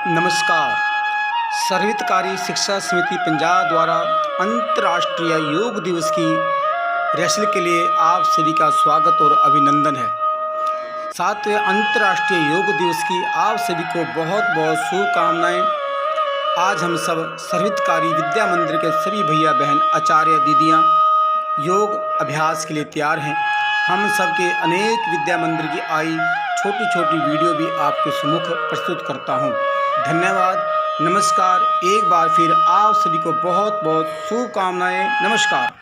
नमस्कार। सर्वहितकारी शिक्षा समिति पंजाब द्वारा अंतर्राष्ट्रीय योग दिवस की रिहर्सल के लिए आप सभी का स्वागत और अभिनंदन है। 7वें अंतर्राष्ट्रीय योग दिवस की आप सभी को बहुत बहुत शुभकामनाएं। आज हम सब सर्वहितकारी विद्या मंदिर के सभी भैया बहन आचार्य दीदियां योग अभ्यास के लिए तैयार हैं। हम सबके अनेक विद्या मंदिर की आई छोटी छोटी वीडियो भी आपके सम्मुख प्रस्तुत करता हूं। धन्यवाद, नमस्कार। एक बार फिर आप सभी को बहुत बहुत शुभकामनाएं। नमस्कार।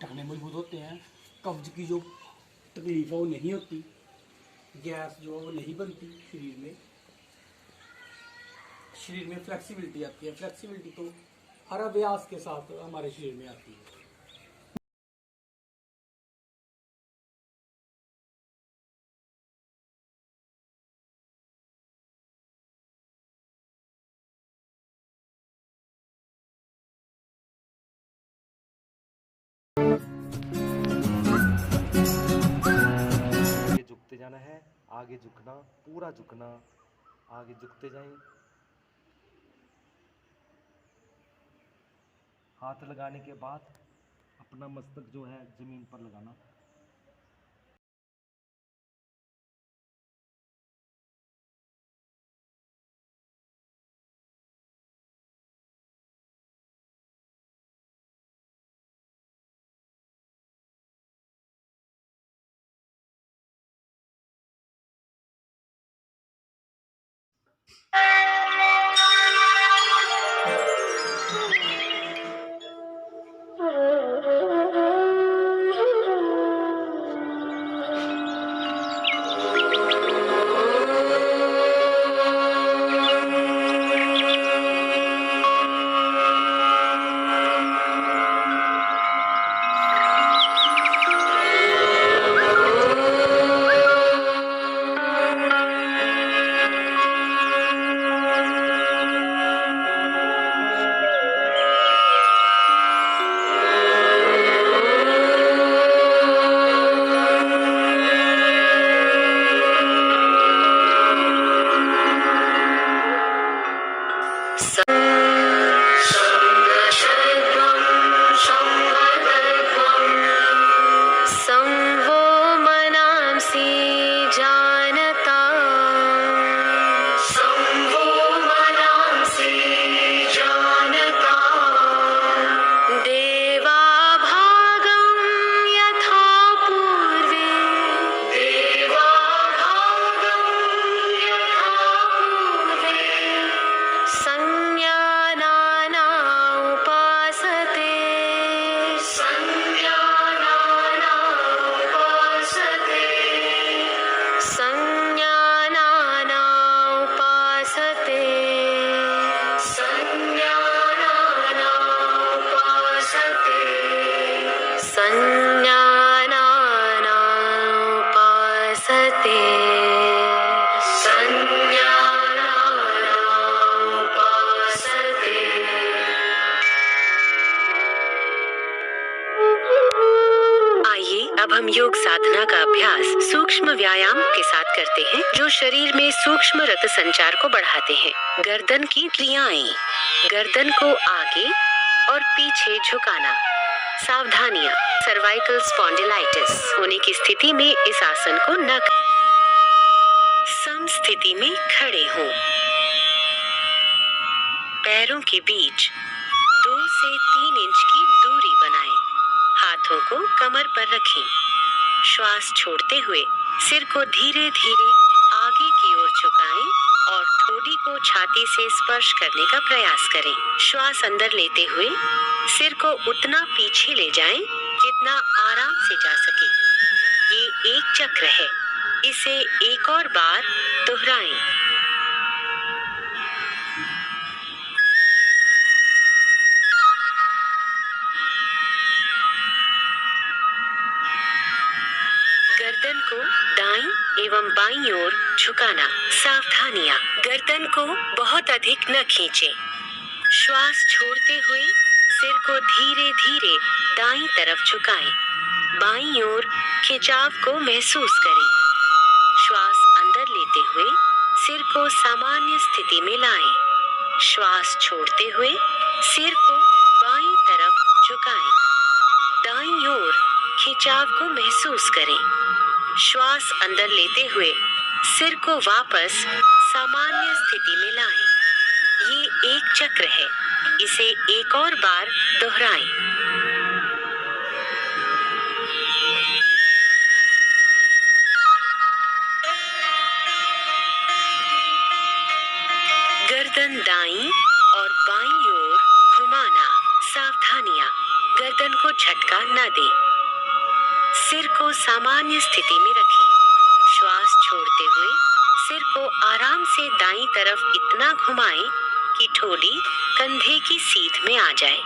टखने मजबूत होते हैं, कब्ज की जो तकलीफ है वो नहीं होती, गैस जो है वो नहीं बनती शरीर में फ्लेक्सिबिलिटी आती है। फ्लेक्सिबिलिटी तो हर अभ्यास के साथ हमारे शरीर में आती है। झुकते जाना है, आगे झुकना, पूरा झुकना, आगे झुकते जाएं। हाथ लगाने के बाद अपना मस्तक जो है जमीन पर लगाना। संज्ञानानामुपासते संज्ञानानामुपासते। आइए अब हम योग साधना का अभ्यास सूक्ष्म व्यायाम के साथ करते हैं, जो शरीर में सूक्ष्म रक्त संचार को बढ़ाते हैं। गर्दन की क्रियाएं: गर्दन को आगे और पीछे झुकाना। सावधानियां: सर्वाइकल स्पॉन्डिलाइटिस होने की स्थिति में इस आसन को न करें। सम स्थिति में खड़े हों। पैरों के बीच 2 से 3 इंच की दूरी बनाएं। हाथों को कमर पर रखें। श्वास छोड़ते हुए सिर को धीरे धीरे आगे की ओर झुकाएं और ठोड़ी को छाती से स्पर्श करने का प्रयास करें। श्वास अंदर लेते हुए सिर को उतना पीछे ले जाएं जितना आराम से जा सके। ये एक चक्र है, इसे एक और बार दोहराएं। गर्दन को दाईं एवं बाईं ओर झुकाना। सावधानियां: गर्दन को बहुत अधिक न खींचें। श्वास छोड़ते हुए सिर को धीरे धीरे दाईं तरफ झुकाएं। बाईं ओर खिंचाव को महसूस करें। श्वास अंदर लेते हुए सिर को सामान्य स्थिति में लाएं। श्वास छोड़ते हुए सिर को बाईं तरफ झुकाएं। दाईं ओर खिंचाव को महसूस करें। श्वास अंदर लेते हुए सिर को वापस सामान्य स्थिति में लाएं। ये एक चक्र है, इसे एक और बार दोहराएं। गर्दन दाईं और बाईं ओर घुमाना। सावधानियां: गर्दन को झटका न दें। सिर को सामान्य स्थिति में रखें। श्वास छोड़ते हुए सिर को आराम से दाईं तरफ इतना घुमाएं कि ठोड़ी कंधे की सीध में आ जाए।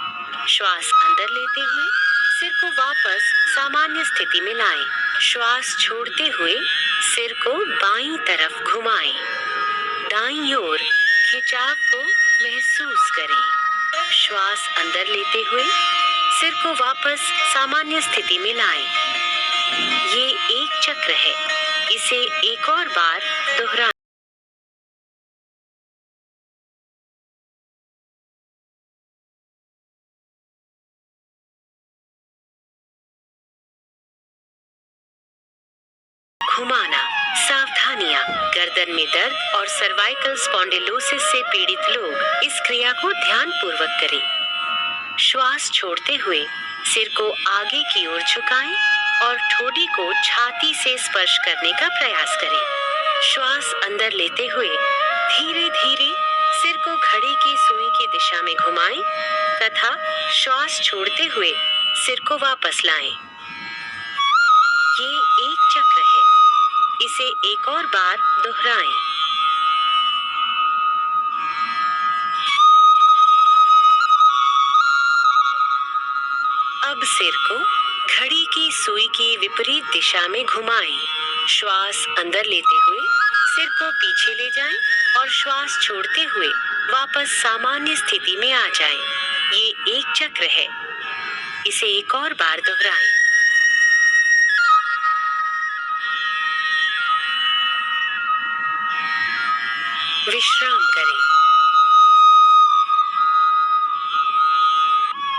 श्वास अंदर लेते हुए सिर को वापस सामान्य स्थिति में लाएं। श्वास छोड़ते हुए सिर को बाईं तरफ घुमाएं। दाईं ओर खिंचाव को महसूस करें। श्वास अंदर लेते हुए सिर को वापस सामान्य स्थिति में लाएं। ये एक चक्र है, इसे एक और बार दोहराएं। घुमाना। सावधानियां: गर्दन में दर्द और सर्वाइकल स्पॉन्डिलोसिस से पीड़ित लोग इस क्रिया को ध्यान पूर्वक करें। श्वास छोड़ते हुए सिर को आगे की ओर झुकाएं और ठोड़ी को छाती से स्पर्श करने का प्रयास करें। श्वास अंदर लेते हुए धीरे धीरे सिर को घड़ी की सुई की दिशा में घुमाएं तथा श्वास छोड़ते हुए सिर को वापस लाएं। ये एक चक्र है, इसे एक और बार दोहराएं। अब सिर को घड़ी की सुई की विपरीत दिशा में घुमाएं। श्वास अंदर लेते हुए सिर को पीछे ले जाएं और श्वास छोड़ते हुए वापस सामान्य स्थिति में आ जाएं। ये एक चक्र है, इसे एक और बार दोहराएं। विश्राम करें।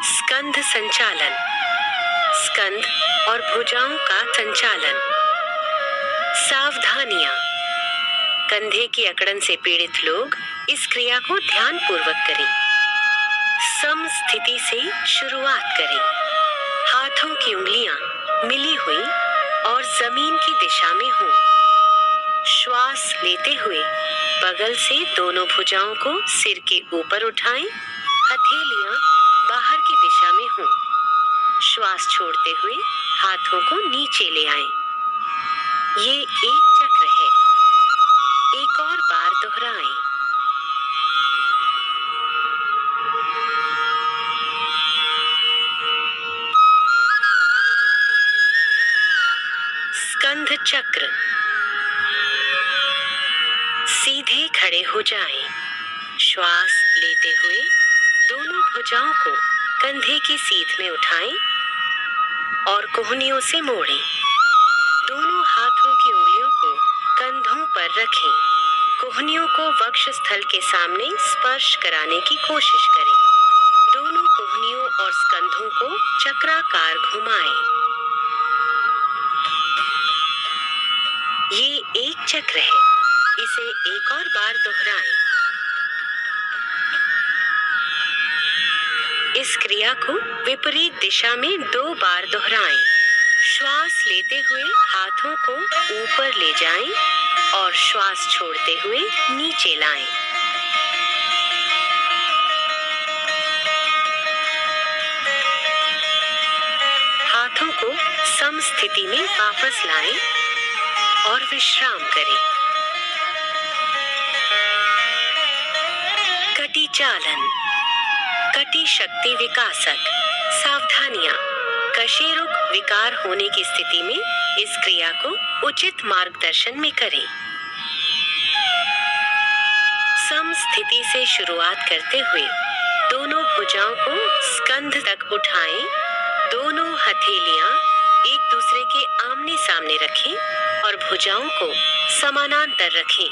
स्कंध संचालन। स्कंध और भुजाओं का संचालन। सावधानियां: कंधे की अकड़न से पीड़ित लोग इस क्रिया को ध्यान पूर्वक करें। सम स्थिति से शुरुआत करें। हाथों की उंगलियां मिली हुई और जमीन की दिशा में हों। श्वास लेते हुए बगल से दोनों भुजाओं को सिर के ऊपर उठाएं। हथेलियां बाहर की दिशा में हों। श्वास छोड़ते हुए हाथों को नीचे ले आएं। ये एक चक्र है, एक और बार दोहराएं। स्कंध चक्र। सीधे खड़े हो जाएं। श्वास लेते हुए दोनों भुजाओं को कंधे की सीध में उठाएं और कोहनियों से मोड़ें। दोनों हाथों की उंगलियों को कंधों पर रखें। कोहनियों को वक्ष स्थल के सामने स्पर्श कराने की कोशिश करें। दोनों कोहनियों और स्कंधों को चक्राकार घुमाएं। ये एक चक्र है, इसे एक और बार दोहराएं। इस क्रिया को विपरीत दिशा में 2 बार दोहराएं। श्वास लेते हुए हाथों को ऊपर ले जाएं और श्वास छोड़ते हुए नीचे लाएं। हाथों को समस्थिति में वापस लाएं और विश्राम करें। कटी चालन। कटी शक्ति विकासक। सावधानियां। कशेरुक विकार होने की स्थिति में इस क्रिया को उचित मार्गदर्शन में करें। समस्थिति से शुरुआत करते हुए दोनों भुजाओं को स्कंध तक उठाएं। दोनों हथेलियां एक दूसरे के आमने सामने रखें और भुजाओं को समानांतर रखें।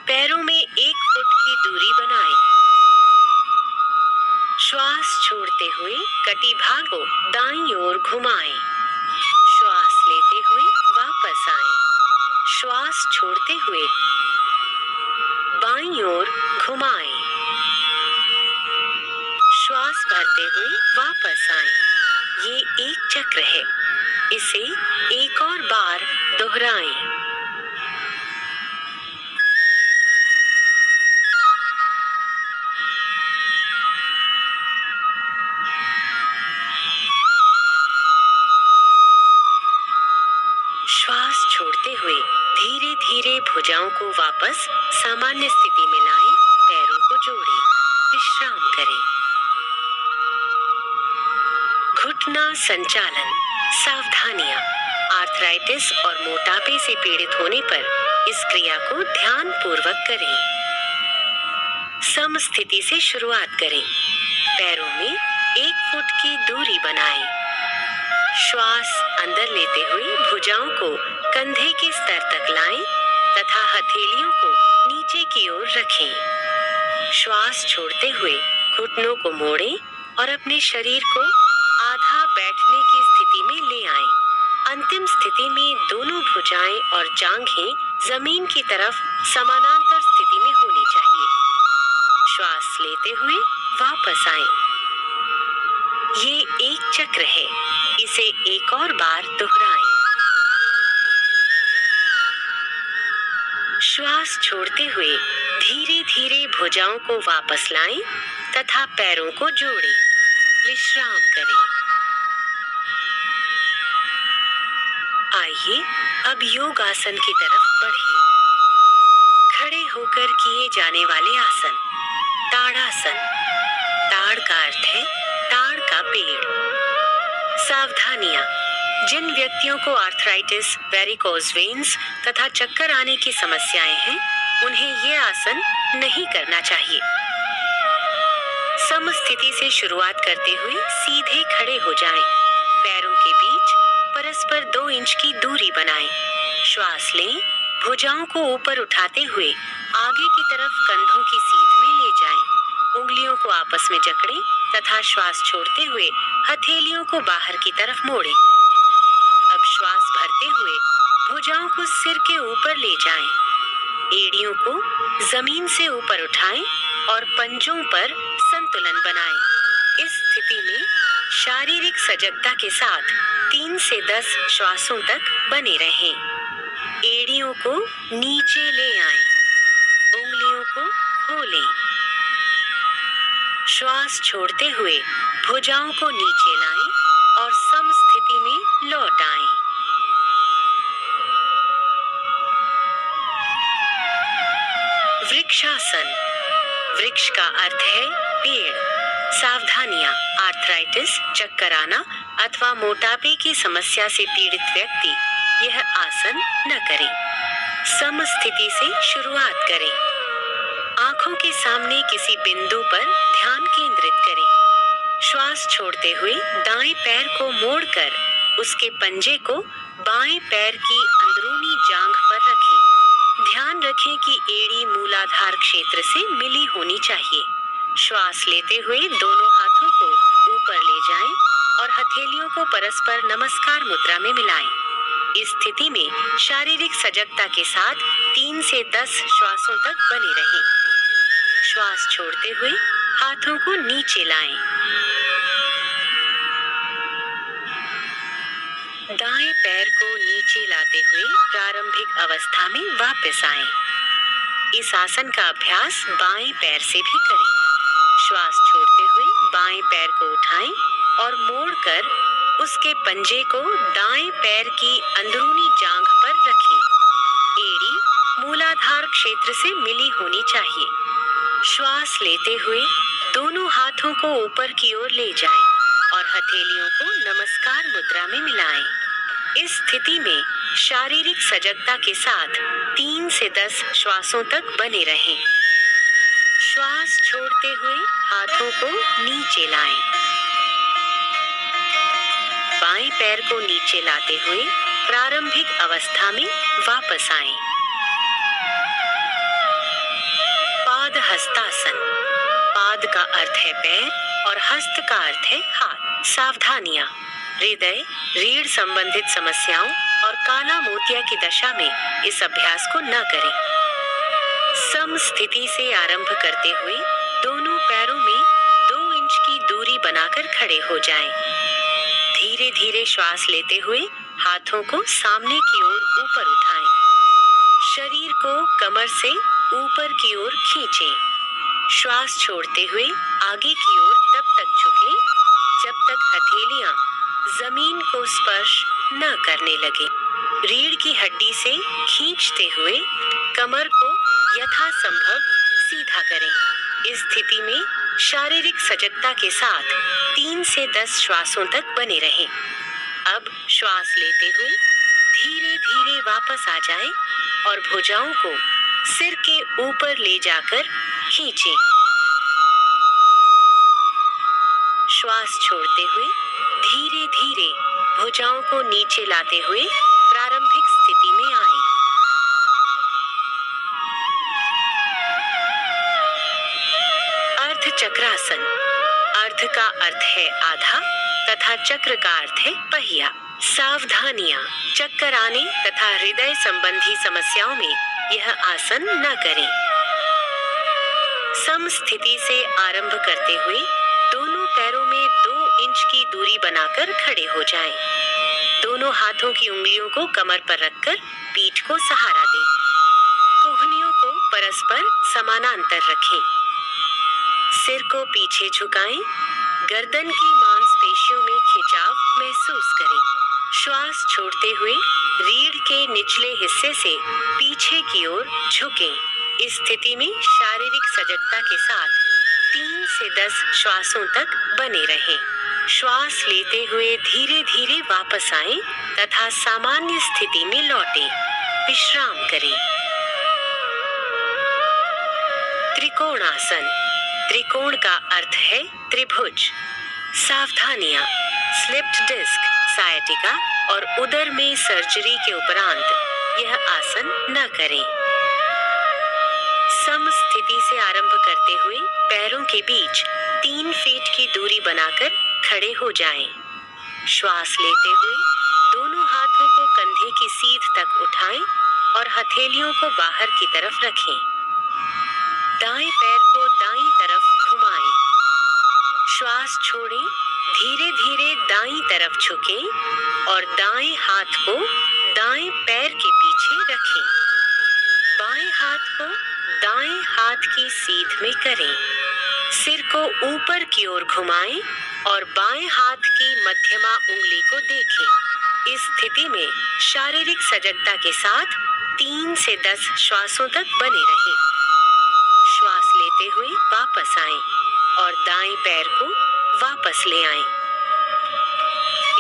पैरों में 1 फुट की दूरी बनाएं। श्वास छोड़ते हुए कटी भाग को दाईं ओर घुमाएं। श्वास लेते हुए वापस आएं। श्वास छोड़ते हुए बाईं ओर घुमाएं। श्वास भरते हुए वापस आएं। ये एक चक्र है, इसे एक और बार दोहराएं। श्वास छोड़ते हुए धीरे धीरे भुजाओं को वापस सामान्य स्थिति में लाएं। पैरों को जोड़ें। विश्राम करें। घुटना संचालन। सावधानियां। आर्थराइटिस और मोटापे से पीड़ित होने पर इस क्रिया को ध्यान पूर्वक करें। समस्थिति से शुरुआत करें। पैरों में 1 फुट की दूरी बनाएं। श्वास अंदर लेते हुए भुजाओं को कंधे के स्तर तक लाएं तथा हथेलियों को नीचे की ओर रखें। श्वास छोड़ते हुए घुटनों को मोड़ें और अपने शरीर को आधा बैठने की स्थिति में ले आएं। अंतिम स्थिति में दोनों भुजाएं और जांघें जमीन की तरफ समानांतर स्थिति में होनी चाहिए। श्वास लेते हुए वापस आएं। ये एक चक्र है, इसे एक और बार दोहराएं। श्वास छोड़ते हुए धीरे धीरे भुजाओं को वापस लाएं तथा पैरों को जोड़ें। विश्राम करें। आइए अब योग आसन की तरफ बढ़ें। खड़े होकर किए जाने वाले आसन। ताड़ासन। ताड़ का अर्थ है ताड़ का पेड़। सावधानियां। जिन व्यक्तियों को आर्थराइटिस, वेरिकोज वेन्स तथा चक्कर आने की समस्याएं हैं, उन्हें ये आसन नहीं करना चाहिए। समस्थिति से शुरुआत करते हुए सीधे खड़े हो जाएं। पैरों के बीच परस्पर 2 इंच की दूरी बनाएं। श्वास लें। भुजाओं को ऊपर उठाते हुए आगे की तरफ कंधों की सीध में ले जाएं। उंगलियों को आपस में जकड़ें तथा श्वास छोड़ते हुए हथेलियों को बाहर की तरफ मोड़ें। अब श्वास भरते हुए भुजाओं को सिर के ऊपर ले जाएं। एड़ियों को जमीन से ऊपर उठाएं और पंजों पर संतुलन बनाएं। इस स्थिति में शारीरिक सजगता के साथ 3 से 10 श्वासों तक बने रहें। एड़ियों को नीचे ले आएं। उंगलियों को खोलें। श्वास छोड़ते हुए भुजाओं को नीचे लाएं और समस्थिति में लौट आएं। वृक्षासन। वृक्ष का अर्थ है पेड़। सावधानियां। आर्थराइटिस, चक्कर आना अथवा मोटापे की समस्या से पीड़ित व्यक्ति यह आसन न करें। सम स्थिति से शुरुआत करें। आंखों के सामने किसी बिंदु पर ध्यान केंद्रित करें। श्वास छोड़ते हुए दाएं पैर को मोड़कर उसके पंजे को बाएं पैर की अंदरूनी जांघ पर रखें। ध्यान रखें कि एड़ी मूलाधार क्षेत्र से मिली होनी चाहिए। श्वास लेते हुए दोनों हाथों को ऊपर ले जाएं और हथेलियों को परस्पर नमस्कार मुद्रा में मिलाएं। इस स्थिति में शारीरिक सजगता के साथ 3 से 10 श्वासों तक बने रहें। श्वास छोड़ते हुए हाथों को नीचे लाएं। दाएं पैर को नीचे लाते हुए प्रारंभिक अवस्था में वापस आएं। इस आसन का अभ्यास बाएं पैर से भी करें। श्वास छोड़ते हुए बाएं पैर को उठाएं और मोड़कर उसके पंजे को दाएं पैर की अंदरूनी जांघ पर रखें। एड़ी मूलाधार क्षेत्र से मिली होनी चाहिए। श्वास लेते हुए दोनों हाथों को ऊपर की ओर ले जाएं और हथेलियों को नमस्कार मुद्रा में मिलाएं। इस स्थिति में शारीरिक सजगता के साथ 3 से 10 श्वासों तक बने रहें। श्वास छोड़ते हुए हाथों को नीचे लाएं। बाएं पैर को नीचे लाते हुए प्रारंभिक अवस्था में वापस आएं। पाद हस्तासन। पाद का अर्थ है पैर और हस्त का अर्थ है हाथ। सावधानियां। हृदय, रीढ़ संबंधित समस्याओं और काला मोतिया की दशा में इस अभ्यास को न करें। सम स्थिति से आरंभ करते हुए दोनों पैरों में 2 इंच की दूरी बनाकर खड़े हो जाएं। धीरे धीरे श्वास लेते हुए हाथों को सामने की ओर ऊपर उठाएं। शरीर को कमर से ऊपर की ओर खींचें। श्वास छोड़ते हुए आगे की ओर तब तक झुकें जब तक हथेलियां जमीन को स्पर्श न करने लगे। रीढ़ की हड्डी से खींचते हुए कमर को यथासंभव सीधा करें। इस स्थिति में शारीरिक सजगता के साथ 3 से 10 श्वासों तक बने रहें। अब श्वास लेते हुए धीरे धीरे वापस आ जाएं और भुजाओं को सिर के ऊपर ले जाकर खींचें। श्वास छोड़ते हुए धीरे धीरे भुजाओं को नीचे लाते हुए प्रारंभिक स्थिति में आएं। अर्ध चक्रासन। अर्ध का अर्थ है आधा तथा चक्र का अर्थ है पहिया। सावधानियां। चक्कर आने तथा हृदय संबंधी समस्याओं में यह आसन न करें। सम स्थिति से आरंभ करते हुए दोनों पैरों में 2 इंच की दूरी बनाकर खड़े हो जाएं। दोनों हाथों की उंगलियों को कमर पर रखकर पीठ को सहारा दें। कोहनियों को परस्पर समानांतर रखें। सिर को पीछे झुकाएं। गर्दन की मांसपेशियों में खिंचाव महसूस करें। श्वास छोड़ते हुए रीढ़ के निचले हिस्से से पीछे की ओर झुकें। इस स्थिति में शारीरिक सजगता के साथ 3 से 10 श्वासों तक बने रहें। श्वास लेते हुए धीरे धीरे वापस आएं तथा सामान्य स्थिति में लौटें। विश्राम करें। त्रिकोणासन। त्रिकोण का अर्थ है त्रिभुज। सावधानियां। स्लिप्ड डिस्क, सायटिका और उदर में सर्जरी के उपरांत यह आसन न करें। सम स्थिति से आरंभ करते हुए पैरों के बीच 3 फीट की दूरी बनाकर खड़े हो जाएं। श्वास लेते हुए दोनों हाथों को कंधे की सीध तक उठाएं और हथेलियों को बाहर की तरफ रखें। दाएं पैर को दाईं तरफ घुमाएं। श्वास छोड़ें। धीरे धीरे दाईं तरफ झुकें और दाएं हाथ को दाएं पैर के पीछे रखें। बाएं हाथ को दाएं हाथ की सीध में करें। सिर को ऊपर की ओर घुमाएं और बाएं हाथ की मध्यमा उंगली को देखें। इस स्थिति में शारीरिक सजगता के साथ 3 से 10 श्वासों तक बने रहें। श्वास लेते हुए वापस आएं और दाएं पैर को वापस ले आएं।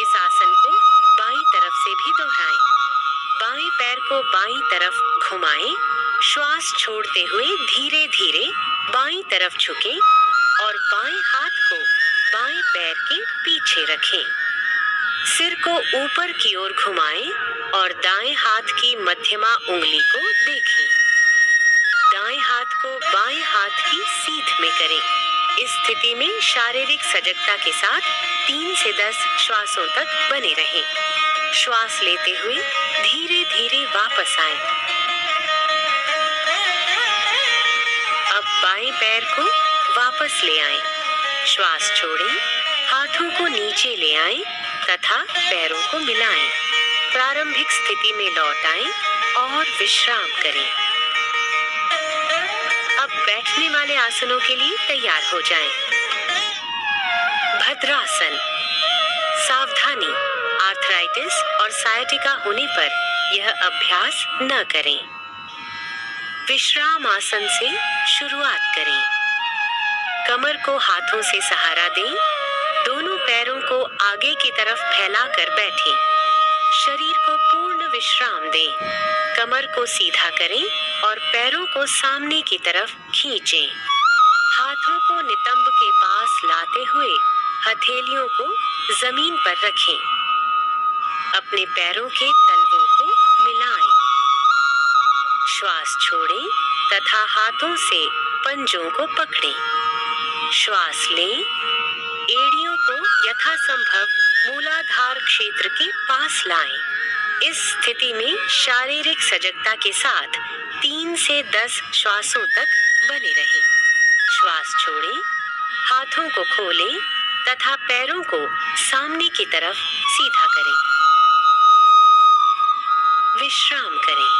इस आसन को बाईं तरफ से भी दोहराएं। को बाईं तरफ घुमाएं। श्वास छोड़ते हुए धीरे धीरे बाईं तरफ झुकें और बाएं हाथ को बाएं पैर के पीछे रखें। सिर को ऊपर की ओर घुमाएं और दाएं हाथ की मध्यमा उंगली को देखें। दाएं हाथ को बाएं हाथ की सीध में करें। इस स्थिति में शारीरिक सजगता के साथ 3 से 10 श्वासों तक बने रहें। श्वास लेते हुए धीरे धीरे वापस आएं। अब बाएं पैर को वापस ले आएं। श्वास छोड़ें, हाथों को नीचे ले आएं तथा पैरों को मिलाएं। प्रारंभिक स्थिति में लौट आएं और विश्राम करें। अब बैठने वाले आसनों के लिए तैयार हो जाएं। भद्रासन। सावधानी, आर्थराइटिस और सायटिका होने पर यह अभ्यास न करें। विश्राम आसन से शुरुआत करें। कमर को हाथों से सहारा दें। दोनों पैरों को आगे की तरफ फैलाकर बैठें। शरीर को पूर्ण विश्राम दें। कमर को सीधा करें और पैरों को सामने की तरफ खींचें। हाथों को नितंब के पास लाते हुए हथेलियों को जमीन पर रखें। अपने पैरों के तलवों को मिलाएं। श्वास छोड़ें तथा हाथों से पंजों को पकड़ें। श्वास लें। एड़ियों को यथासंभव मूलाधार क्षेत्र के पास लाएं। इस स्थिति में शारीरिक सजगता के साथ 3 से 10 श्वासों तक बने रहें। श्वास छोड़ें, हाथों को खोलें तथा पैरों को सामने की तरफ सीधा करें। विश्राम करें।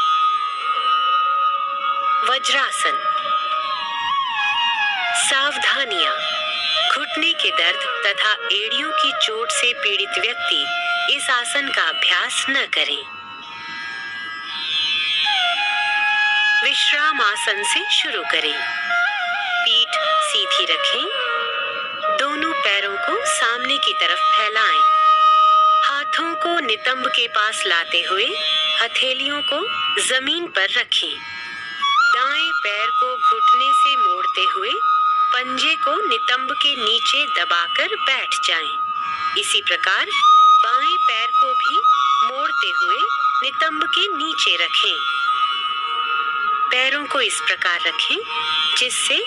वज्रासन। सावधानियां। घुटने के दर्द तथा एड़ियों की चोट से पीड़ित व्यक्ति इस आसन का अभ्यास न करें। विश्राम आसन से शुरू करें। पीठ सीधी रखें। दोनों पैरों को सामने की तरफ फैलाएं। हाथों को नितंब के पास लाते हुए हथेलियों को जमीन पर रखें। दाएं पैर को घुटने से मोड़ते हुए पंजे को नितंब के नीचे दबाकर बैठ जाएं। इसी प्रकार बाएं पैर को भी मोड़ते हुए नितंब के नीचे रखें। पैरों को इस प्रकार रखें जिससे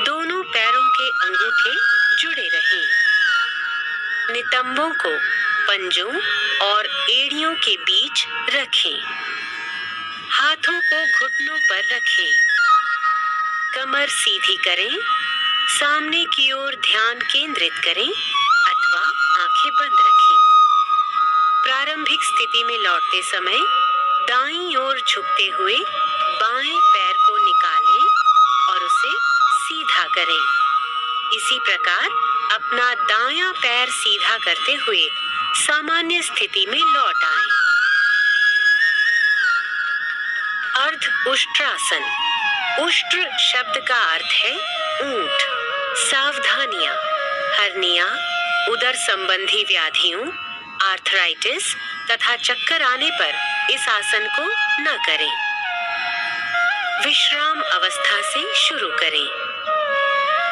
दोनों पैरों के अंगूठे जुड़े रहें। नितंबों को पंजों और एड़ियों के बीच रखें। हाथों को घुटनों पर रखें। कमर सीधी करें। सामने की ओर ध्यान केंद्रित करें अथवा आंखें बंद रखें। प्रारंभिक स्थिति में लौटते समय दाईं ओर झुकते हुए बाएं पैर को निकालें और उसे सीधा करें। इसी प्रकार अपना दायां पैर सीधा करते हुए सामान्य स्थिति में लौट आएं। अर्ध उष्ट्रासन। उष्ट्र शब्द का अर्थ है ऊंट। सावधानियां। हर्निया, उदर संबंधी व्याधियों, आर्थराइटिस तथा चक्कर आने पर इस आसन को न करें। विश्राम अवस्था से शुरू करें।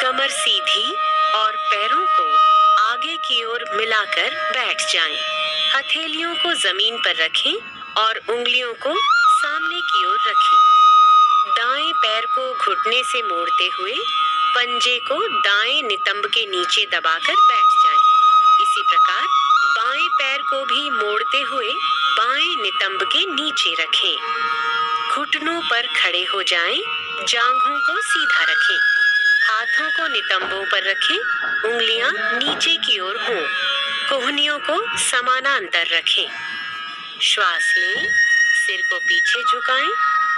कमर सीधी और पैरों को आगे की ओर मिलाकर बैठ जाएं। हथेलियों को जमीन पर रखें और उंगलियों को सामने की ओर रखें। दाएं पैर को घुटने से मोड़ते हुए पंजे को दाएं नितंब के नीचे दबाकर बैठ जाएं। इसी प्रकार बाएं पैर को भी मोड़ते हुए बाएं नितंब के नीचे रखें। घुटनों पर खड़े हो जाएं। जांघों को सीधा रखें। हाथों को नितंबों पर रखें। उंगलियां नीचे की ओर हों। कोहनियों को समानांतर रखें। श्वास लें। सिर को पीछे झुकाएं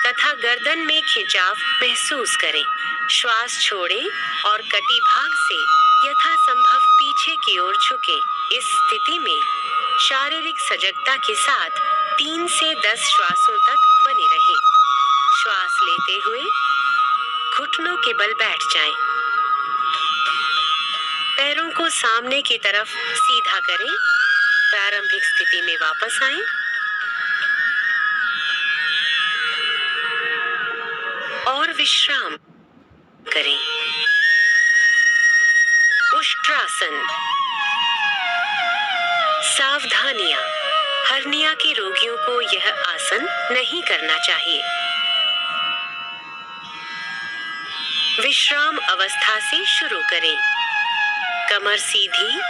तथा गर्दन में खिंचाव महसूस करें। श्वास छोड़ें और कटी भाग से यथासंभव पीछे की ओर झुकें। इस स्थिति में शारीरिक सजगता के साथ 3 से 10 श्वासों तक बने रहें। श्वास लेते हुए घुटनों के बल बैठ जाएं। पैरों को सामने की तरफ सीधा करें। प्रारंभिक स्थिति में वापस आएं। और विश्राम करें। उष्ट्रासन। सावधानियां, हर्निया के रोगियों को यह आसन नहीं करना चाहिए। विश्राम अवस्था से शुरू करें। कमर सीधी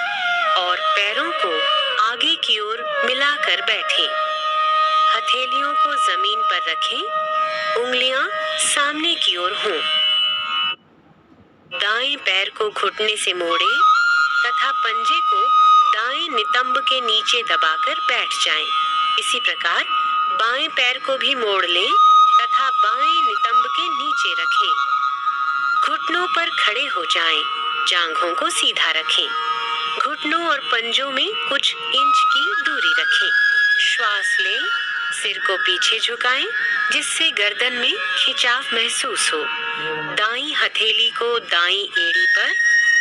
और पैरों को आगे की ओर मिलाकर बैठें। हथेलियों को जमीन पर रखें, उंगलियां सामने की ओर हों। दाएं पैर को घुटने से मोड़ें तथा पंजे को दाएं नितंब के नीचे दबाकर बैठ जाएं। इसी प्रकार बाएं पैर को भी मोड़ लें तथा बाएं नितंब के नीचे रखें। घुटनों पर खड़े हो जाएं, जांघों को सीधा रखें। घुटनों और पंजों में कुछ इंच की दूरी रखें। श्वास लें, सिर को पीछे झुकाएं जिससे गर्दन में खिंचाव महसूस हो। दाईं हथेली को दाईं एड़ी पर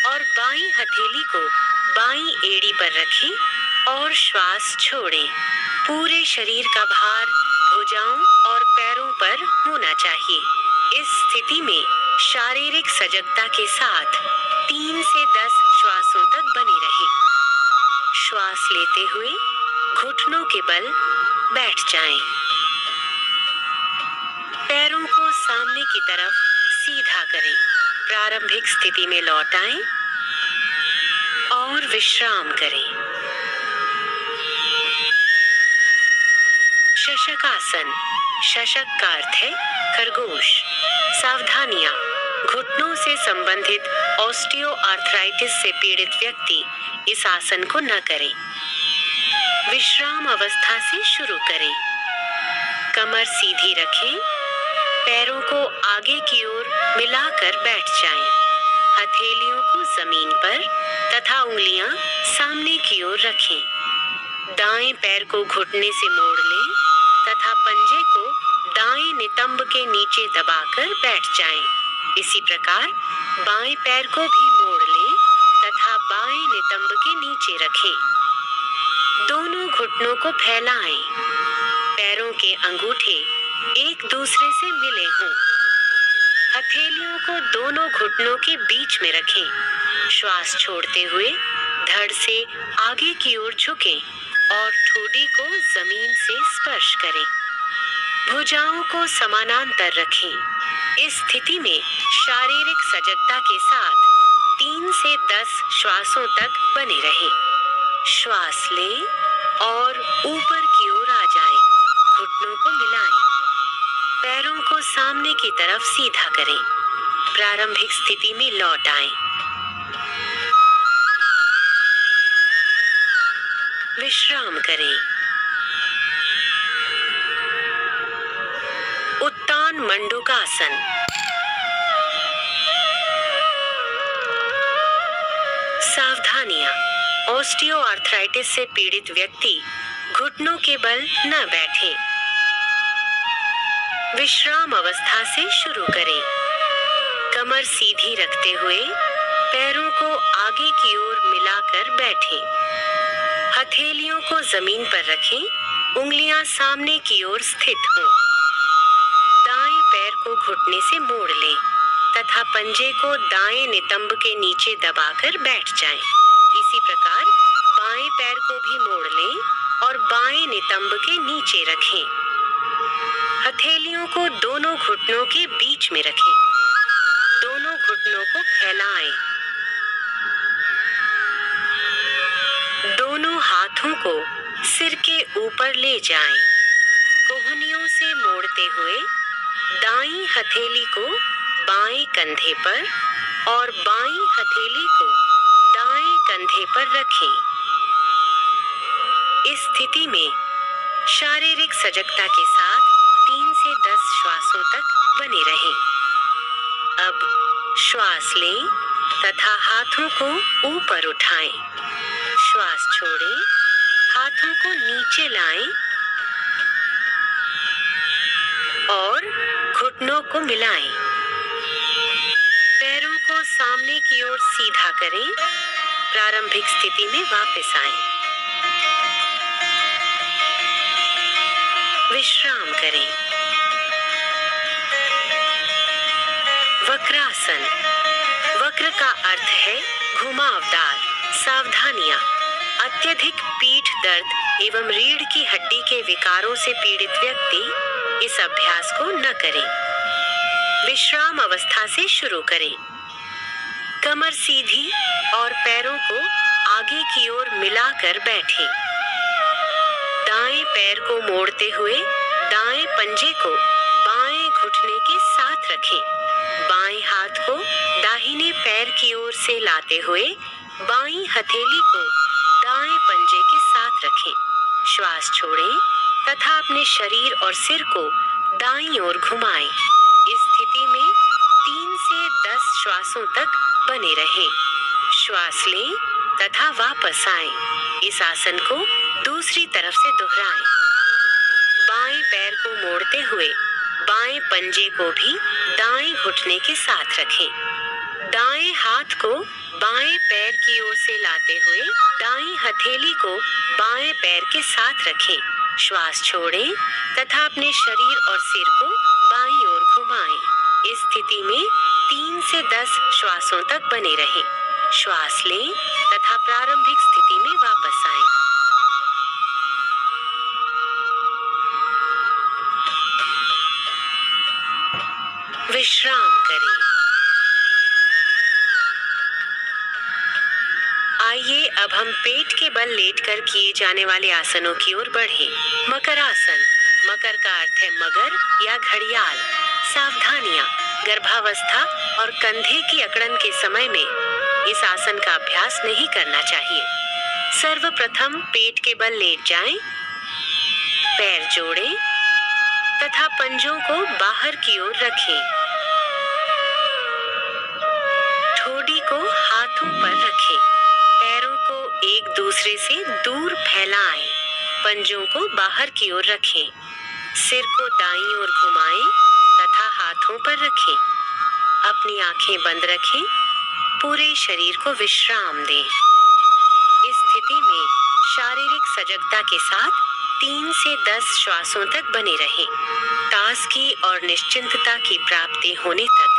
और बाईं हथेली को बाईं एड़ी पर रखें और श्वास छोड़ें। पूरे शरीर का भार भुजाओं और पैरों पर होना चाहिए। इस स्थिति में शारीरिक सजगता के साथ 3 से 10 श्वासों तक बने रहें। श्वास लेते हुए घुटनों के बल बैठ जाएं। पैरों को सामने की तरफ सीधा करें। प्रारंभिक स्थिति में लौट आएं और विश्राम करें। शशकासन। शशक का अर्थ है खरगोश। सावधानियां, घुटनों से संबंधित ऑस्टियोआर्थराइटिस से पीड़ित व्यक्ति इस आसन को न करें। विश्राम अवस्था से शुरू करें। कमर सीधी रखें, पैरों को आगे की ओर मिलाकर बैठ जाएं। हथेलियों को जमीन पर तथा उंगलियां सामने की ओर रखें। दाएं पैर को घुटने से मोड़ लें तथा पंजे को दाएं नितंब के नीचे दबाकर बैठ जाएं। इसी प्रकार बाएं पैर को भी मोड़ लें तथा बाएं नितंब के नीचे रखें। दोनों घुटनों को फैलाएं। पैरों के अंगूठे एक दूसरे से मिले हों। हथेलियों को दोनों घुटनों के बीच में रखें। श्वास छोड़ते हुए धड़ से आगे की ओर झुकें और ठोड़ी को जमीन से स्पर्श करें। भुजाओं को समानांतर रखें। इस स्थिति में शारीरिक सजगता के साथ 3 से 10 श्वासों तक बने रहें। श्वास लें और ऊपर की ओर आ जाएं। घुटनों को मिलाएं। पैरों को सामने की तरफ सीधा करें। प्रारंभिक स्थिति में लौट आएं। विश्राम करें। उत्तान मंडूकासन। सावधानियां, ऑस्टियोआर्थराइटिस से पीड़ित व्यक्ति घुटनों के बल न बैठें। विश्राम अवस्था से शुरू करें। कमर सीधी रखते हुए पैरों को आगे की ओर मिलाकर बैठें। हथेलियों को जमीन पर रखें, उंगलियां सामने की ओर स्थित हों। दाएं पैर को घुटने से मोड़ लें तथा पंजे को दाएं नितंब के नीचे दबाकर बैठ जाएं। इसी प्रकार बाएं पैर को भी मोड़ लें और बाएं नितंब के नीचे रखें। हथेलियों को दोनों घुटनों के बीच में रखें। दोनों घुटनों को फैलाएं। दोनों हाथों को सिर के ऊपर ले जाएं। कोहनियों से मोड़ते हुए दाईं हथेली को बाएं कंधे पर और बाईं हथेली को दाएं कंधे पर रखें। इस स्थिति में शारीरिक सजगता के साथ 3 से 10 श्वासों तक बने रहें। अब श्वास लें तथा हाथों को ऊपर उठाएं। श्वास छोड़ें, हाथों को नीचे लाएं और घुटनों को मिलाएं। पैरों को सामने की ओर सीधा करें। प्रारंभिक स्थिति में वापस आएं। विश्राम करें। वक्रासन। वक्र का अर्थ है घुमावदार। सावधानियां। अत्यधिक पीठ दर्द एवं रीढ़ की हड्डी के विकारों से पीड़ित व्यक्ति इस अभ्यास को न करें। विश्राम अवस्था से शुरू करें। कमर सीधी और पैरों को आगे की ओर मिलाकर बैठें। दाएं पैर को मोड़ते हुए दाएं पंजे को बाएं घुटने के साथ रखें। बाएं हाथ को दाहिने पैर की ओर से लाते हुए बाईं हथेली को दाएं पंजे के साथ रखें। श्वास छोड़ें तथा अपने शरीर और सिर को दाईं ओर घुमाएं। इस स्थिति में 3 से 10 श्वासों तक बने रहें। श्वास लें तथा वापस आएं। इस आसन को दूसरी तरफ से दोहराएं। बाएं पैर को मोड़ते हुए बाएं पंजे को भी दाएं घुटने के साथ रखें। दाएं हाथ को बाएं पैर की ओर से लाते हुए दाईं हथेली को बाएं पैर के साथ रखें। श्वास छोड़ें तथा अपने शरीर और सिर को बाईं ओर घुमाएं। इस स्थिति में 3 से 10 श्वासों तक बने रहें। श्वास लें तथा प्रारंभिक स्थिति में वापस आएं। विश्राम करें। आइए अब हम पेट के बल लेटकर किए जाने वाले आसनों की ओर बढ़ें। मकर आसन। मकर का अर्थ है मगर या घड़ियाल। सावधानियां। गर्भावस्था और कंधे की अकड़न के समय में इस आसन का अभ्यास नहीं करना चाहिए। सर्वप्रथम पेट के बल लेट जाएं, पैर जोड़ें तथा पंजों को बाहर की ओर रखें। ठोड़ी को हाथों पर रखें। पैरों को एक दूसरे से दूर फैलाएं। पंजों को बाहर की ओर रखें। सिर को दाईं ओर घुमाएं तथा हाथों पर रखें। अपनी आंखें बंद रखें। पूरे शरीर को विश्राम दें। इस स्थिति में शारीरिक सजगता के साथ 3 से 10 श्वासों तक बने रहें। ताजगी और निश्चिंतता की प्राप्ति होने तक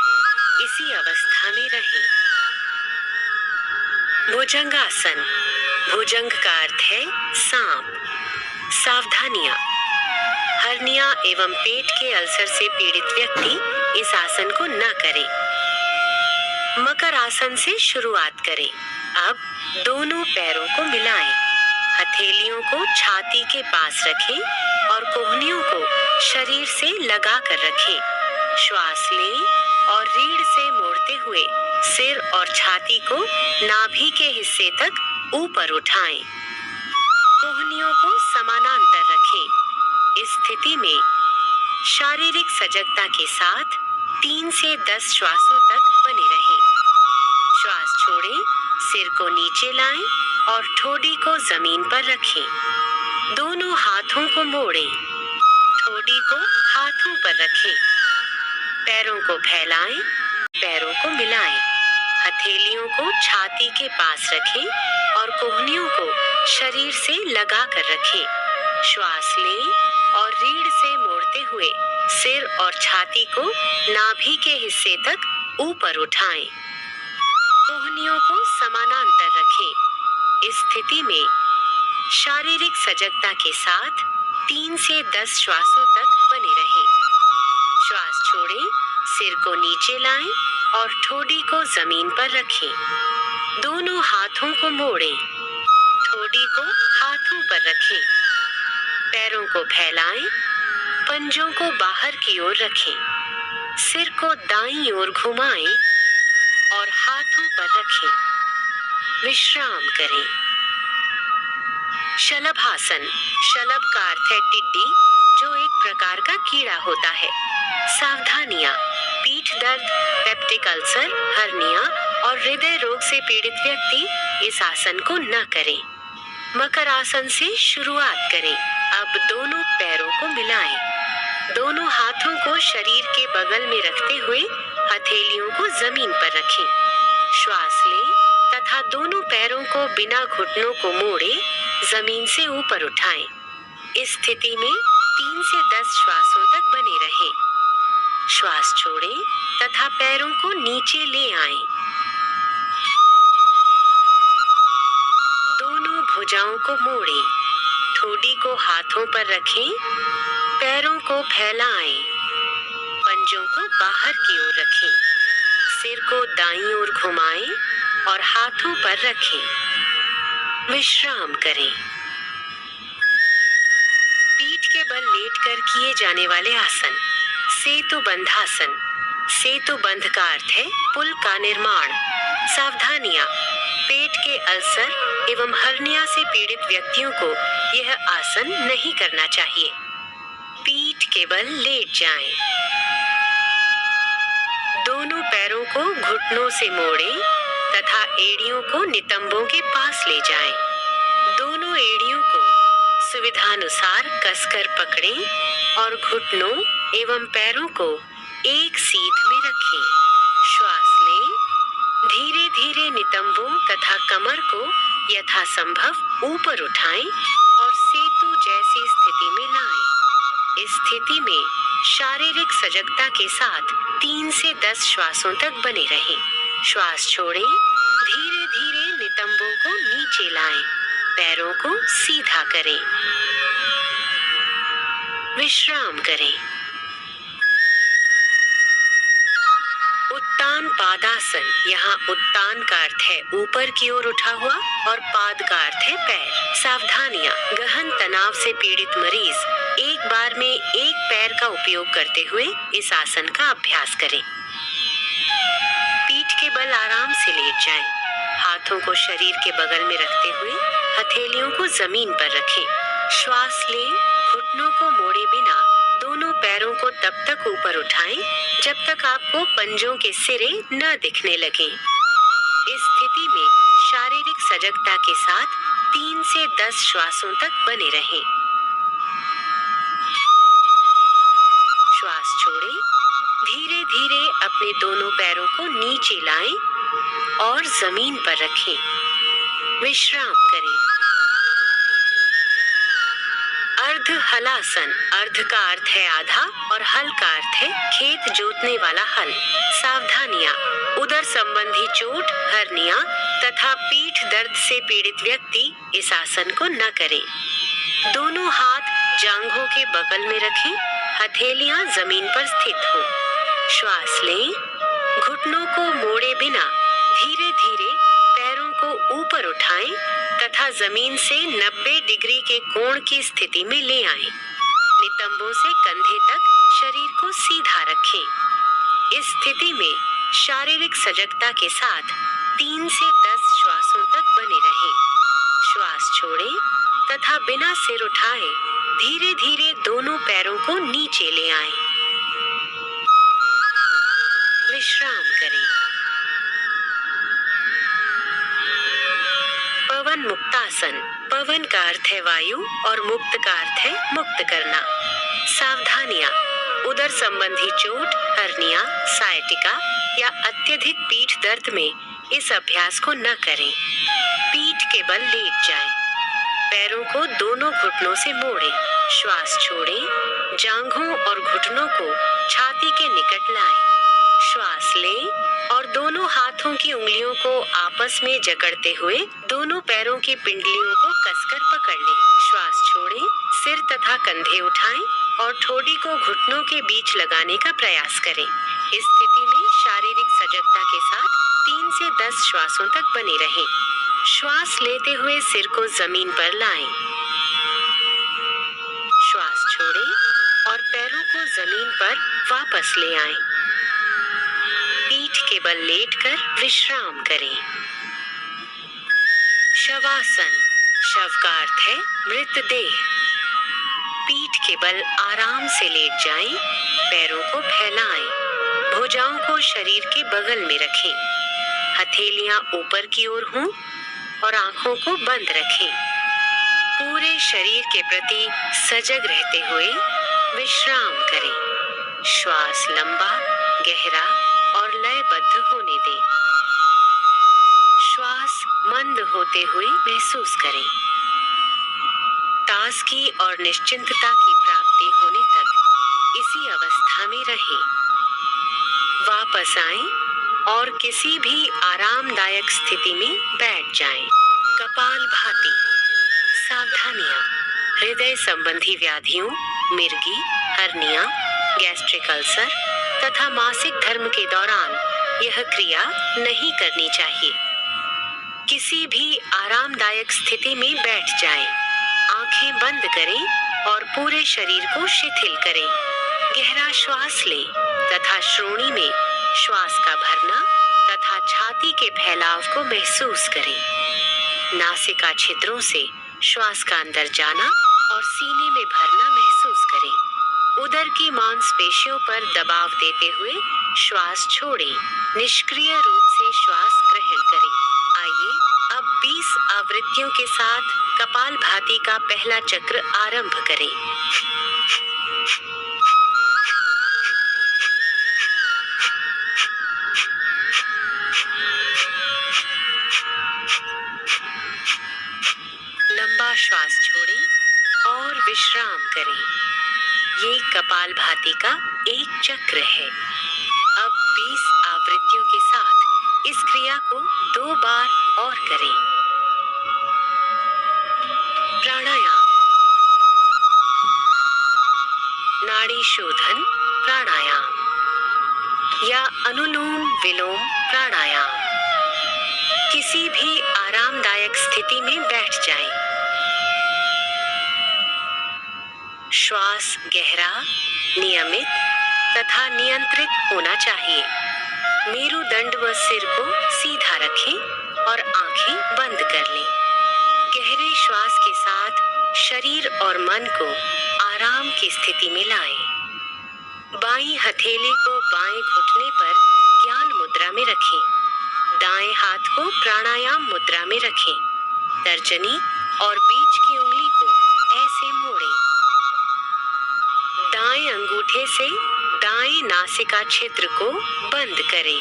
इसी अवस्था में रहें। भुजंगासन। भुजंग का अर्थ है सांप। सावधानियां। हर्निया एवं पेट के अल्सर से पीड़ित व्यक्ति इस आसन को न करें। मकर आसन से शुरुआत करें। अब दोनों पैरों को मिलाएं। हथेलियों को छाती के पास रखें और कोहनियों को शरीर से लगा कर रखें। श्वास लें और रीढ़ से मोड़ते हुए सिर और छाती को नाभि के हिस्से तक ऊपर उठाएं। कोहनियों को समानांतर रखें। इस स्थिति में शारीरिक सजगता के साथ 3 से 10 श्वासों तक बने रहें। श्वास छोड़ें, सिर को नीचे लाएं और ठोड़ी को जमीन पर रखें। दोनों हाथों को मोड़ें। ठोड़ी को हाथों पर रखें। पैरों को फैलाएं, पैरों को मिलाएं। हथेलियों को छाती के पास रखें और कोहनियों को शरीर से लगा कर रखें। श्वास लें और रीढ़ से मोड़ते हुए सिर और छाती को नाभि के हिस्से तक ऊपर उठाएं। कोहनियों को समानांतर रखें। इस स्थिति में शारीरिक सजगता के साथ 3 से 10 श्वासों तक बने रहें। श्वास छोड़ें, सिर को नीचे लाएं और ठोड़ी को जमीन पर रखें। दोनों हाथों को मोड़ें। ठोड़ी को हाथों पर रखें। पैरों को फैलाएं, पंजों को बाहर की ओर रखें। सिर को दाईं ओर घुमाएं और हाथों पर रखें। विश्राम करें। शलभासन। शलभ का अर्थ है टिड्डी, जो एक प्रकार का कीड़ा होता है। सावधानियां। पीठ दर्द, पेप्टिक अल्सर, हर्निया और हृदय रोग से पीड़ित व्यक्ति इस आसन को न करें। मकर आसन से शुरुआत करें। अब दोनों पैरों को मिलाएं। दोनों हाथों को शरीर के बगल में रखते हुए हथेलियों को जमीन पर रखें। श्वास लें तथा दोनों पैरों को बिना घुटनों को मोड़े जमीन से ऊपर उठाएं। इस स्थिति में 3 से 10 श्वासों तक बने रहें। श्वास छोड़ें तथा पैरों को नीचे ले आएं। दोनों भुजाओं को मोड़ें, ठोडी को हाथों पर रखें, पैरों को फैलाएं, पंजों को बाहर की ओर रखें, सिर को दाईं ओर घुमाएं और हाथों पर रखें। विश्राम करें। पीठ के बल लेटकर किए जाने वाले आसन। सेतु बंधासन। सेतु बंध का अर्थ है पुल का निर्माण। सावधानियां। पेट के अल्सर एवं हर्निया से पीड़ित व्यक्तियों को यह आसन नहीं करना चाहिए। पीठ के बल लेट जाएं। दोनों पैरों को घुटनों से मोड़ें तथा एड़ियों को नितंबों के पास ले जाएं। दोनों एड़ियों को सुविधानुसार कसकर पकड़ें और घुटनों एवं पैरों को एक सीध में रखें। श्वास लें। धीरे धीरे नितंबों तथा कमर को यथासंभव ऊपर उठाएं और सेतु जैसी स्थिति में लाएं। इस स्थिति में शारीरिक सजगता के साथ 3 से 10 श्वासों तक बने रहें। श्वास छोड़ें। धीरे धीरे नितंबों को नीचे लाएं, पैरों को सीधा करें। विश्राम करें। उत्तान पादासन। यहाँ उत्तान का अर्थ है ऊपर की ओर उठा हुआ और पाद का अर्थ है पैर। सावधानियां। गहन तनाव से पीड़ित मरीज एक बार में एक पैर का उपयोग करते हुए इस आसन का अभ्यास करें। पीठ के बल आराम से लेट जाएं। हाथों को शरीर के बगल में रखते हुए हथेलियों को जमीन पर रखें। श्वास लें। घुटनों को मोड़े बिना दोनों पैरों को तब तक ऊपर उठाएं जब तक आपको पंजों के सिरे न दिखने लगें। इस स्थिति में शारीरिक सजगता के साथ 3 से 10 श्वासों तक बने रहें। श्वास छोड़ें। धीरे धीरे अपने दोनों पैरों को नीचे लाएं और जमीन पर रखें। विश्राम करें। अर्ध हलासन। अर्ध का अर्थ है आधा और हल का अर्थ है खेत जोतने वाला हल। सावधानियां। उदर संबंधी चोट, हर्निया तथा पीठ दर्द से पीड़ित व्यक्ति इस आसन को न करें। दोनों हाथ जांघों के बगल में रखें, हथेलियां जमीन पर स्थित हों। श्वास लें। घुटनों को मोड़े बिना धीरे धीरे पैरों को ऊपर उठाएं तथा जमीन से 90 डिग्री के कोण की स्थिति में ले आएं। नितंबों से कंधे तक शरीर को सीधा रखें। इस स्थिति में शारीरिक सजगता के साथ 3 से 10 श्वासों तक बने रहें। श्वास छोड़ें तथा बिना सिर उठाए धीरे धीरे दोनों पैरों को नीचे ले आएं। विश्राम करें। पवन मुक्तासन। पवन का अर्थ है वायु और मुक्त का अर्थ है मुक्त करना। सावधानियां। उदर संबंधी चोट, हर्निया, सायटिका या अत्यधिक पीठ दर्द में इस अभ्यास को न करें। पीठ के बल लेट जाएं। पैरों को दोनों घुटनों से मोड़ें। श्वास छोड़ें। जांघों और घुटनों को छाती के निकट लाएं। श्वास लें और दोनों हाथों की उंगलियों को आपस में जकड़ते हुए दोनों पैरों की पिंडलियों को कसकर पकड़ लें। श्वास छोड़ें। सिर तथा कंधे उठाएं और ठोडी को घुटनों के बीच लगाने का प्रयास करें। इस स्थिति में शारीरिक सजगता के साथ 3 से 10 श्वासों तक बने रहें। श्वास लेते हुए सिर को जमीन पर लाएं। श्वास छोड़ें और पैरों को जमीन पर वापस ले आएं। पीठ के बल लेटकर विश्राम करें। शवासन। शव का अर्थ है मृतदेह। पीठ के बल आराम से लेट जाएं, पैरों को फैलाएं, भुजाओं को शरीर के बगल में रखें, हथेलियां ऊपर की ओर हों और आंखों को बंद रखें। पूरे शरीर के प्रति सजग रहते हुए विश्राम करें। श्वास लंबा, गहरा और लयबद्ध होने दें। श्वास मंद होते हुए महसूस करें। ताजगी और निश्चिंतता की प्राप्ति होने तक इसी अवस्था में रहें। वापस आएं और किसी भी आरामदायक स्थिति में बैठ जाएं। कपालभाति। सावधानियां। हृदय संबंधी व्याधियों, मिर्गी, हर्निया, गैस्ट्रिक अल्सर तथा मासिक धर्म के दौरान यह क्रिया नहीं करनी चाहिए। किसी भी आरामदायक स्थिति में बैठ जाएं। आंखें बंद करें और पूरे शरीर को शिथिल करें। गहरा श्वास लें तथा श्रोणी में श्वास का भरना तथा छाती के फैलाव को महसूस करें। नासिका छिद्रों से श्वास का अंदर जाना और सीने में भरना महसूस करें। उदर की मांसपेशियों पर दबाव देते हुए श्वास छोड़ें। निष्क्रिय रूप से श्वास ग्रहण करें। आइए अब 20 आवृत्तियों के साथ कपालभाति का पहला चक्र आरंभ करें। लंबा श्वास छोड़ें और विश्राम करें। ये कपालभाति का एक चक्र है। अब 20 आवृत्तियों के साथ इस क्रिया को 2 बार और करें। प्राणायाम। नाड़ी शोधन प्राणायाम या अनुलोम विलोम प्राणायाम। किसी भी आरामदायक स्थिति में बैठ जाएं। श्वास गहरा, नियमित तथा नियंत्रित होना चाहिए। मेरुदंड व सिर को सीधा रखें और आंखें बंद कर लें। गहरे श्वास के साथ शरीर और मन को आराम की स्थिति में लाएं। बाईं हथेली को बाएं घुटने पर ज्ञान मुद्रा में रखें। दाएं हाथ को प्राणायाम मुद्रा में रखें। तर्जनी और बीच की उंगली को ऐसे मोड़ें। दाएं अंगूठे से दाएं नासिका छिद्र को बंद करें।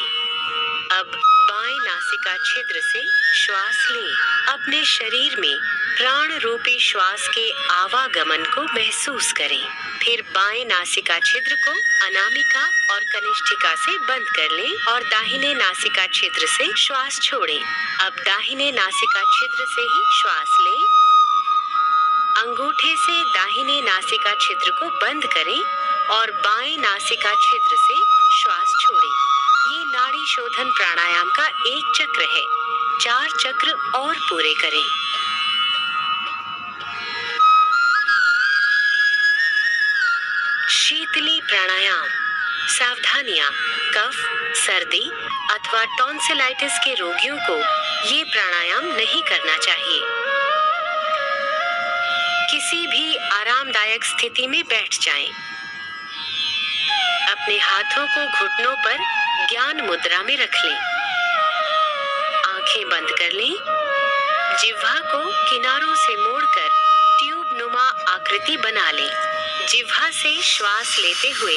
अब बाएं नासिका छिद्र से श्वास लें। अपने शरीर में प्राण रूपी श्वास के आवागमन को महसूस करें। फिर बाएं नासिका छिद्र को अनामिका और कनिष्ठिका से बंद कर लें और दाहिने नासिका छिद्र से श्वास छोड़ें। अब दाहिने नासिका छिद्र से ही श्वास लें। अंगूठे से दाहिने नासिका छिद्र को बंद करें और बाएं नासिका छिद्र से श्वास छोड़ें। ये नाड़ी शोधन प्राणायाम का एक चक्र है। 4 चक्र और पूरे करें। शीतली प्राणायाम। सावधानियां। कफ, सर्दी अथवा टॉन्सिलाइटिस के रोगियों को ये प्राणायाम नहीं करना चाहिए। किसी भी आरामदायक स्थिति में बैठ जाएं। अपने हाथों को घुटनों पर ज्ञान मुद्रा में रख लें। आंखें बंद कर लें। जिह्वा को किनारों से मोड़कर ट्यूब नुमा आकृति बना लें। जिह्वा से श्वास लेते हुए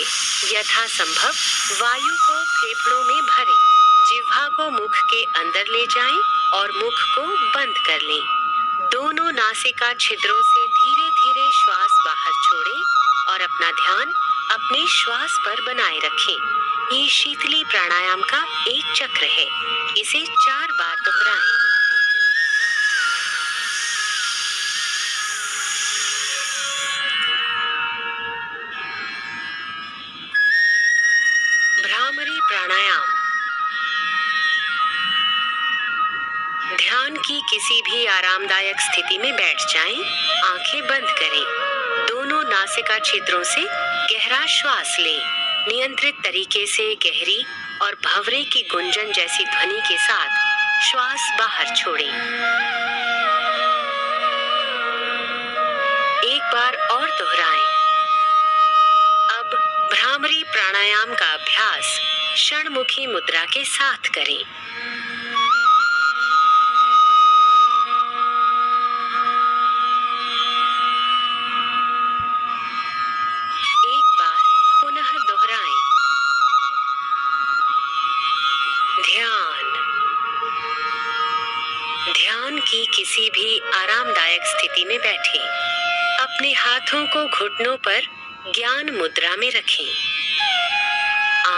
यथासंभव वायु को फेफड़ों में भरें। जिह्वा को मुख के अंदर ले जाएं और मुख को बंद कर लें। दोनों नासिका छिद्रों से धीरे धीरे श्वास बाहर छोड़ें और अपना ध्यान अपने श्वास पर बनाए रखें। ये शीतली प्राणायाम का एक चक्र है। इसे 4 बार दोहराएं। भ्रामरी प्राणायाम। ध्यान की किसी भी आरामदायक स्थिति में बैठ जाएं। आंखें बंद करें। दोनों नासिका छिद्रों से गहरा श्वास लें। नियंत्रित तरीके से गहरी और भंवरे की गुंजन जैसी ध्वनि के साथ श्वास बाहर छोड़ें। एक बार और दोहराएं। अब भ्रामरी प्राणायाम का अभ्यास षणमुखी मुद्रा के साथ करें। एक बार पुनः दोहराएं। ध्यान की किसी भी आरामदायक स्थिति में बैठें। अपने हाथों को घुटनों पर ज्ञान मुद्रा में रखें।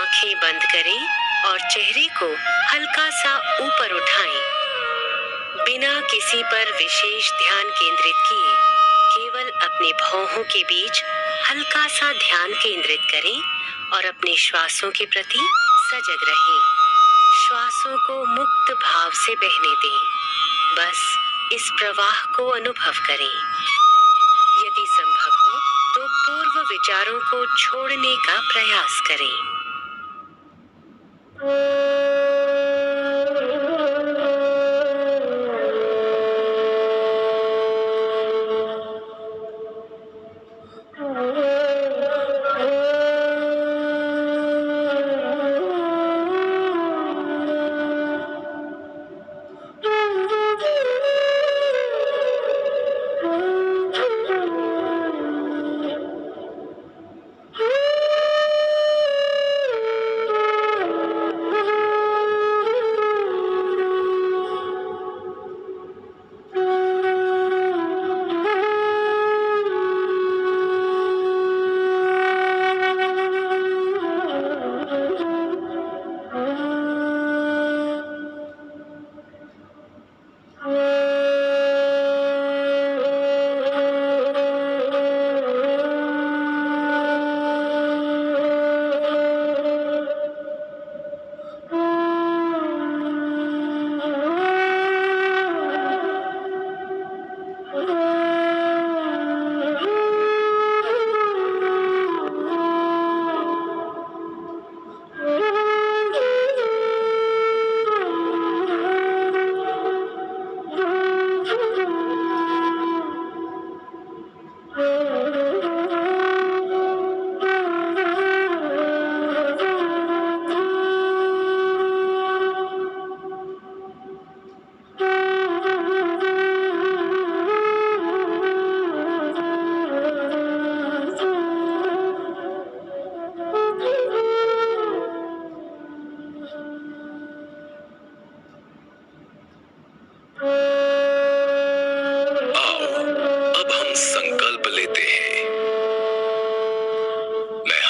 आंखें बंद करें और चेहरे को हल्का सा ऊपर उठाएं। बिना किसी पर विशेष ध्यान केंद्रित किए केवल अपने भौहों के बीच हल्का सा ध्यान केंद्रित करें और अपने श्वासों के प्रति सजग रहें। श्वासों को मुक्त भाव से बहने दें। बस इस प्रवाह को अनुभव करें। यदि संभव हो तो पूर्व विचारों को छोड़ने का प्रयास करें।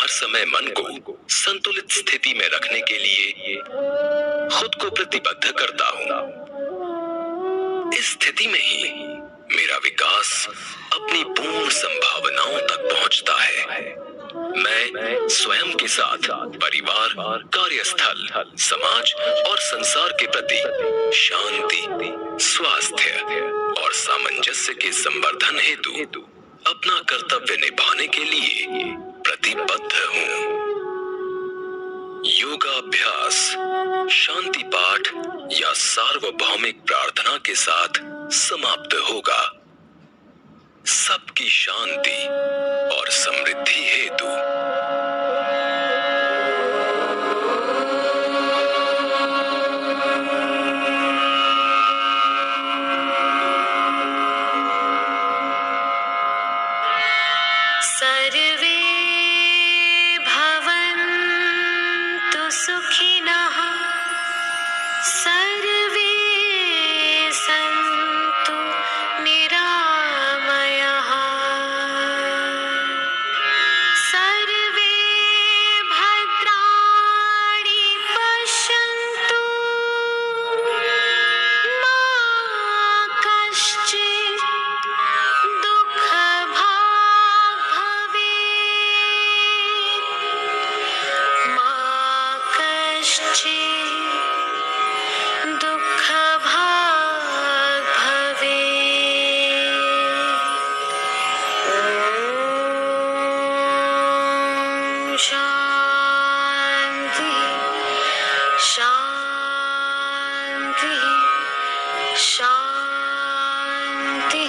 समय मन को संतुलित स्थिति में रखने के लिए खुद को प्रतिबद्ध करता हूं। इस स्थिति में ही मेरा विकास अपनी पूर्ण संभावनाओं तक पहुंचता है। मैं स्वयं के साथ परिवार, कार्यस्थल, समाज और संसार के प्रति शांति, स्वास्थ्य और सामंजस्य के संवर्धन हेतु अपना कर्तव्य निभाने के लिए प्रतिबद्ध हूं। योगाभ्यास, शांति पाठ या सार्वभौमिक प्रार्थना के साथ समाप्त होगा। सबकी शांति और समृद्धि हेतु। सर्वे भवन्तु सुखिनः, सर्वे सन्तु निरामयाः, सर्वे भद्राणि पश्यन्तु, मा कश्चित् दुःखभाग् भवेत्, मा कश्चित् दुःखभाग् भवेत्। ॐ शान्ति शान्ति शान्ति।